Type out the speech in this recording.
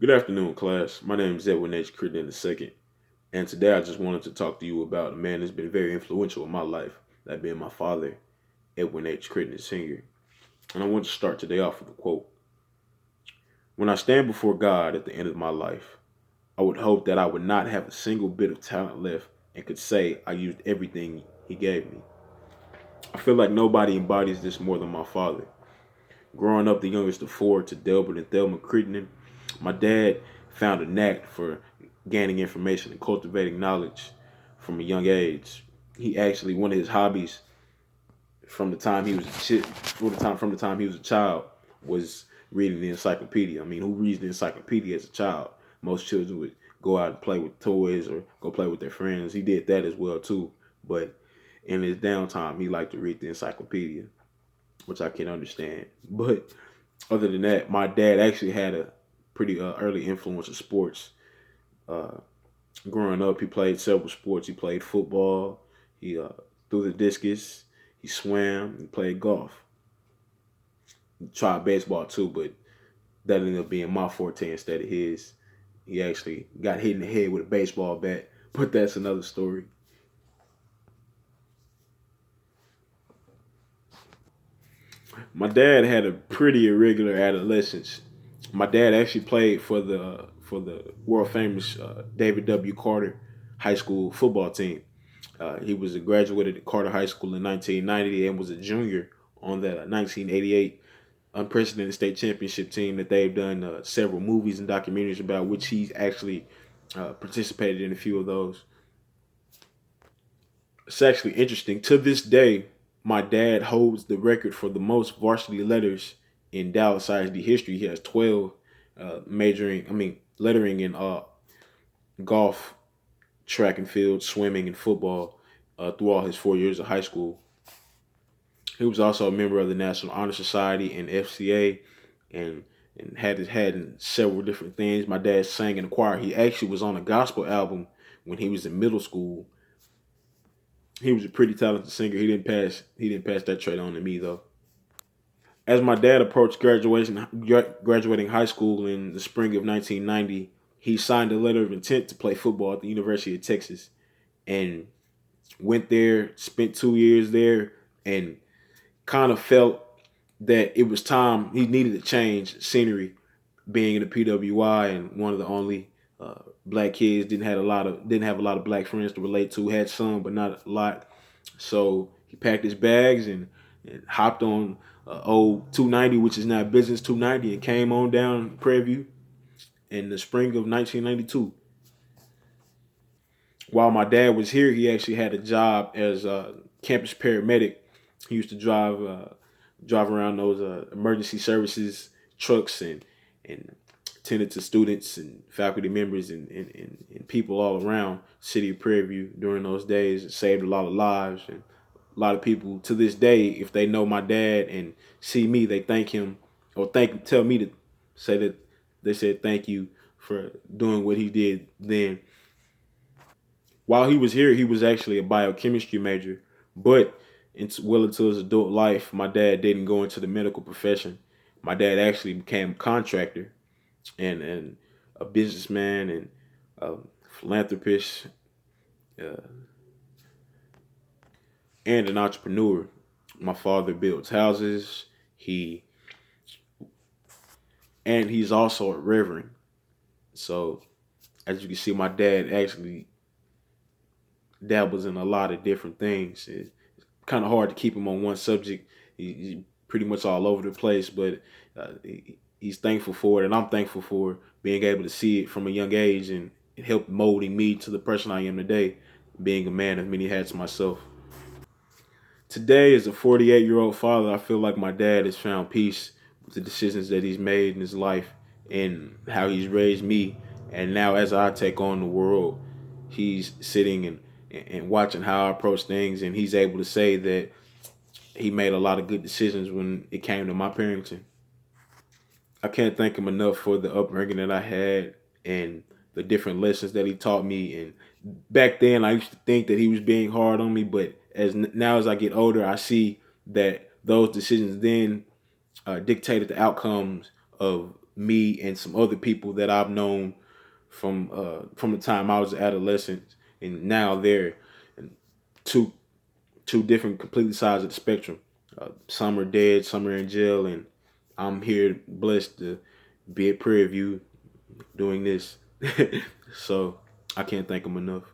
Good afternoon, class. My name is Edwin Crittendon II, and today I just wanted to talk to you about a man that's been very influential in my life, that being my father, Edwin Crittenden Sr. And I want to start today off with a quote. When I stand before God at the end of my life, I would hope that I would not have a single bit of talent left and could say I used everything he gave me. I feel like nobody embodies this more than my father. Growing up the youngest of four to Delbert and Thelma Crittenden, my dad found a knack for gaining information and cultivating knowledge from a young age. He actually one of his hobbies from the time he was a from the time he was a child was reading the encyclopedia. I mean, who reads the encyclopedia as a child? Most children would go out and play with toys or go play with their friends. He did that as well too, but in his downtime, he liked to read the encyclopedia, which I can understand. But other than that, my dad actually had a pretty early influence of sports. Uh, Growing up, he played several sports. He played football. He threw the discus. He swam. He played golf. He tried baseball too, but that ended up being my forte instead of his. He actually got hit in the head with a baseball bat, but that's another story. My dad had a pretty irregular adolescence. My dad actually played for the world famous David W. Carter High School football team. He was a graduated at Carter High School in 1990 and was a junior on that 1988 unprecedented state championship team that they've done several movies and documentaries about, which he's actually participated in a few of those. It's actually interesting. To this day, my dad holds the record for the most varsity letters in Dallas ISD history. He has 12 lettering in golf, track and field, swimming, and football through all his 4 years of high school. He was also a member of the National Honor Society and FCA, and had several different things. My dad sang in the choir. He actually was on a gospel album when he was in middle school. He was a pretty talented singer. He didn't pass that trait on to me though. As my dad approached graduating high school in the spring of 1990, he signed a letter of intent to play football at the University of Texas, and went there, spent 2 years there, and kind of felt that it was time. He needed to change scenery, being in the PWI and one of the only black kids. Didn't have a lot of black friends to relate to. Had some, but not a lot. So he packed his bags and hopped on old 290, which is now business 290, and came on down Prairie View in the spring of 1992. While my dad was here, he actually had a job as a campus paramedic. He used to drive around those emergency services trucks and tended to students and faculty members and people all around the city of Prairie View during those days. It saved a lot of lives, and a lot of people to this day, if they know my dad and see me, they thank him or tell me to say that they said thank you for doing what he did then. While he was here, he was actually a biochemistry major, but well into his adult life, my dad didn't go into the medical profession. My dad actually became a contractor and a businessman and a philanthropist uh, and an entrepreneur. My father builds houses. He's also a reverend. So as you can see, my dad actually dabbles in a lot of different things. It's kind of hard to keep him on one subject. He's pretty much all over the place, but he's thankful for it, and I'm thankful for being able to see it from a young age, and it helped molding me to the person I am today, being a man of many hats myself. Today, as a 48-year-old father, I feel like my dad has found peace with the decisions that he's made in his life and how he's raised me. And now, as I take on the world, he's sitting and watching how I approach things, and he's able to say that he made a lot of good decisions when it came to my parenting. I can't thank him enough for the upbringing that I had and the different lessons that he taught me. And back then, I used to think that he was being hard on me, but now as I get older, I see that those decisions then dictated the outcomes of me and some other people that I've known from the time I was an adolescent, and now they're in two two different completely sides of the spectrum. Some are dead, some are in jail, and I'm here blessed to be at Prairie View doing this. So I can't thank them enough.